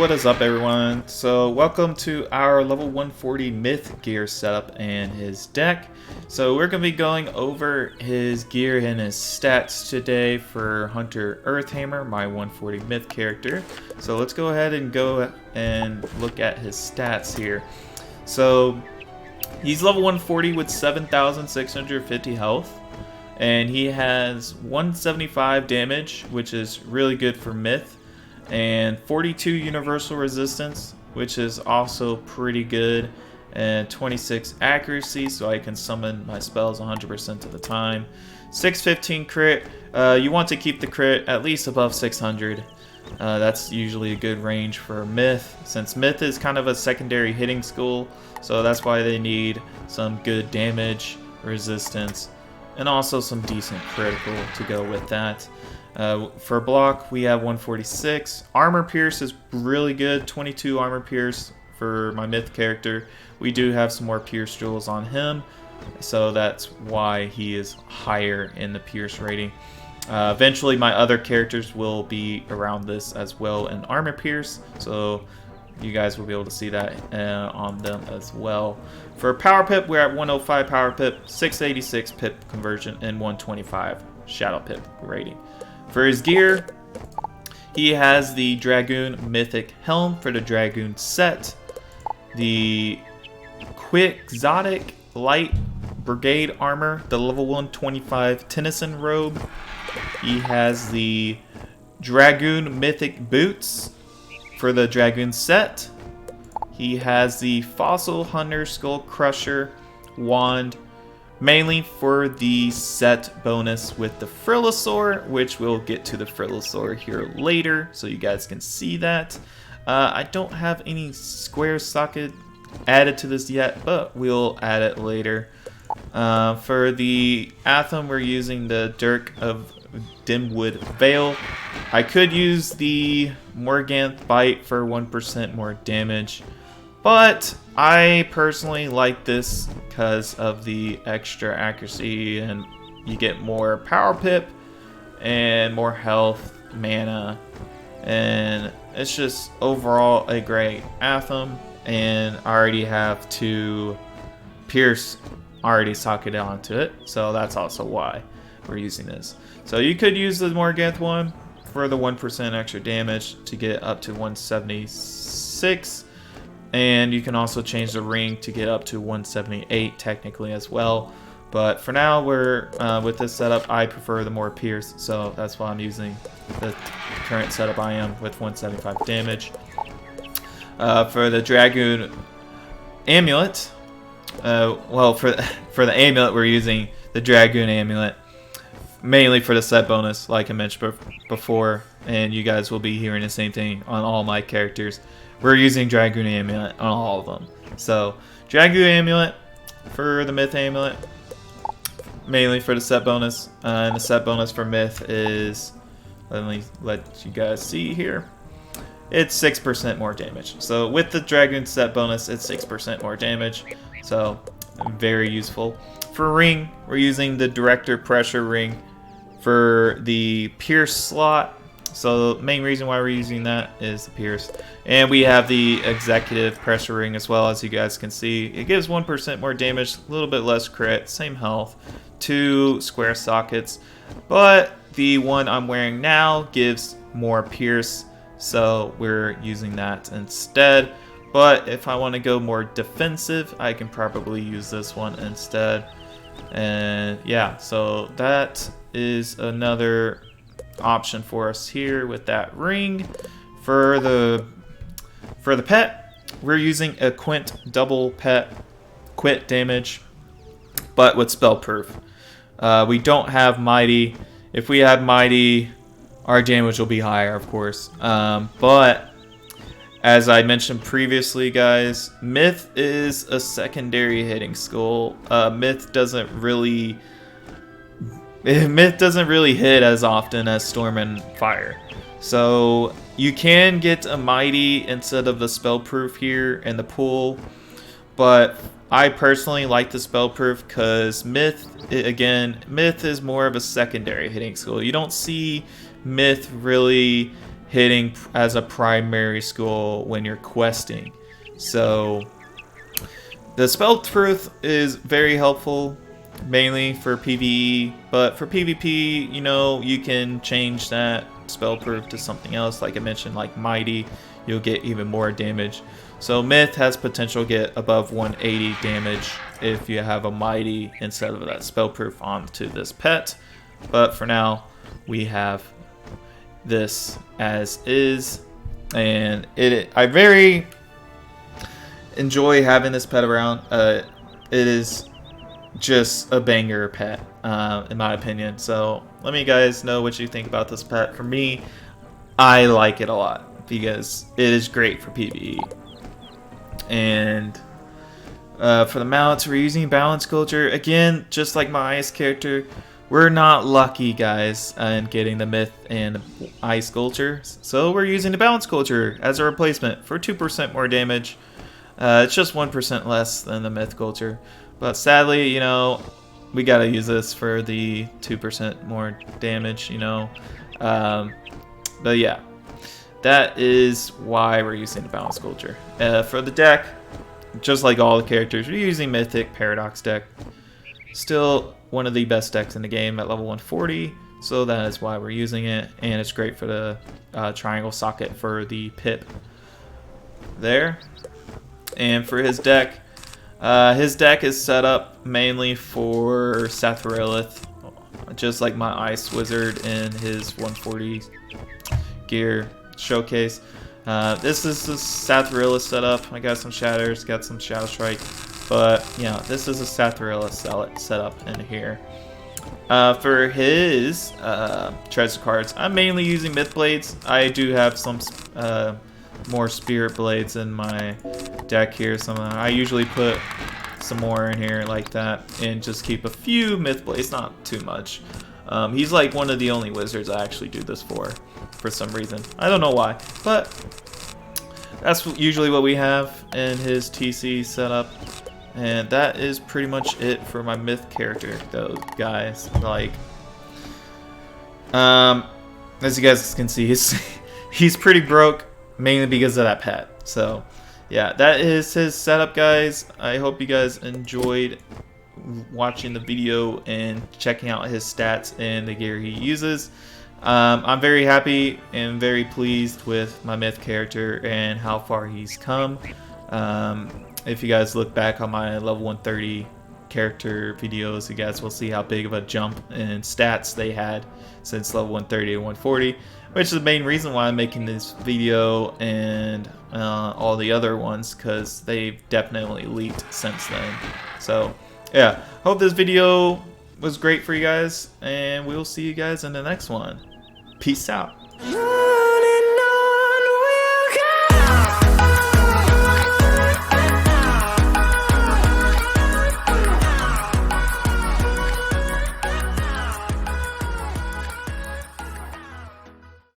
what is up everyone? So welcome to our level 140 myth gear setup and his deck. So we're going to be going over his gear and his stats today for Hunter Earthhammer, my 140 myth character. So let's go ahead and look at his stats here. So he's level 140 with 7,650 health. And he has 175 damage, which is really good for myth. And 42 universal resistance, which is also pretty good, and 26 accuracy, so I can summon my spells 100% of the time. 615 crit. You want to keep the crit at least above 600. That's usually a good range for myth, since myth is kind of a secondary hitting school, so that's why they need some good damage resistance and also some decent critical to go with that. For block, we have 146. Armor pierce is really good, 22 armor pierce for my myth character. We do have some more pierce jewels on him, so that's why he is higher in the pierce rating. Eventually my other characters will be around this as well in armor pierce, so you guys will be able to see that on them as well. For power pip, we're at 105 power pip, 686 pip conversion, and 125 shadow pip rating. For his gear, he has the Dragoon Mythic Helm for the Dragoon set, the Quixotic Light Brigade Armor, the level 125 Tennyson Robe. He has the Dragoon Mythic Boots for the Dragoon set. He has the Fossil Hunter Skull Crusher Wand, mainly for the set bonus with the Frillosaur, which we'll get to the Frillosaur here later, so you guys can see that. I don't have any square socket added to this yet, but we'll add it later. For the Atham, we're using the Dirk of Dimwood Vale. I could use the Morganth Bite for 1% more damage, but I personally like this because of the extra accuracy, and you get more power pip and more health, mana, and it's just overall a great Atham. And I already have 2 Pierce already socketed onto it, so that's also why we're using this. So you could use the Morganth one for the 1% extra damage to get up to 176. And you can also change the ring to get up to 178 technically as well. But for now, we're with this setup, I prefer the more pierce, so that's why I'm using the current setup I am with 175 damage. For the Dragoon Amulet, well, for the amulet, we're using the Dragoon Amulet mainly for the set bonus, like I mentioned before, and you guys will be hearing the same thing on all my characters. We're using Dragoon Amulet on all of them. So, Dragoon Amulet for the Myth Amulet, mainly for the set bonus. And the set bonus for Myth is, let me let you guys see here, it's 6% more damage. So, with the Dragoon set bonus, it's 6% more damage. So, very useful. For Ring, we're using the Director Pressure Ring for the Pierce slot. So the main reason why we're using that is the Pierce. And we have the Executive Pressure Ring as well, as you guys can see. It gives 1% more damage, a little bit less crit, same health, 2 square sockets. But the one I'm wearing now gives more Pierce, so we're using that instead. But if I want to go more defensive, I can probably use this one instead. And yeah, so that is another option for us here with that ring. For the pet, we're using a Quint double pet quit damage, but with spell proof. We don't have mighty. If we had mighty, our damage will be higher, of course. But as I mentioned previously, guys, Myth is a secondary hitting school. Myth doesn't really hit as often as Storm and Fire. So you can get a Mighty instead of the Spellproof here in the pool, but I personally like the Spellproof because Myth is more of a secondary hitting school. You don't see Myth really hitting as a primary skill when you're questing. So the spell truth is very helpful, mainly for PvE, but for PvP, you know, you can change that spell proof to something else. Like I mentioned, like Mighty, you'll get even more damage. So Myth has potential to get above 180 damage if you have a Mighty instead of that spell proof onto this pet. But for now, we have this as is, and I very enjoy having this pet around. It is just a banger pet, in my opinion. So let me guys know what you think about this pet. For me, I like it a lot because it is great for PvE. And for the mounts, we're using balance culture again, just like my ice character. We're not lucky, guys, in getting the myth and ice culture, so we're using the balance culture as a replacement for 2% more damage. It's just 1% less than the myth culture, but sadly, you know, we gotta use this for the 2% more damage, you know. But yeah, that is why we're using the balance culture. For the deck, just like all the characters, we're using Mythic Paradox deck. Still one of the best decks in the game at level 140, so that is why we're using it, and it's great for the triangle socket for the pip there. And for his deck is set up mainly for Sathrelith, just like my Ice Wizard in his 140 gear showcase. This is the Sathrelith setup. I got some Shatters, got some Shadow Strike, but yeah, this is a Sathrelith setup in here. For his treasure cards, I'm mainly using Myth Blades. I do have some more Spirit Blades in my deck here. I usually put some more in here like that and just keep a few Myth Blades, not too much. He's like one of the only wizards I actually do this for some reason. I don't know why, but that's usually what we have in his TC setup. And that is pretty much it for my myth character, though, guys. Like, as you guys can see, he's pretty broke, mainly because of that pet. So, yeah, that is his setup, guys. I hope you guys enjoyed watching the video and checking out his stats and the gear he uses. I'm very happy and very pleased with my myth character and how far he's come. If you guys look back on my level 130 character videos, you guys will see how big of a jump in stats they had since level 130 and 140, which is the main reason why I'm making this video and all the other ones, because they've definitely leaked since then. So yeah, hope this video was great for you guys, and we'll see you guys in the next one. Peace out.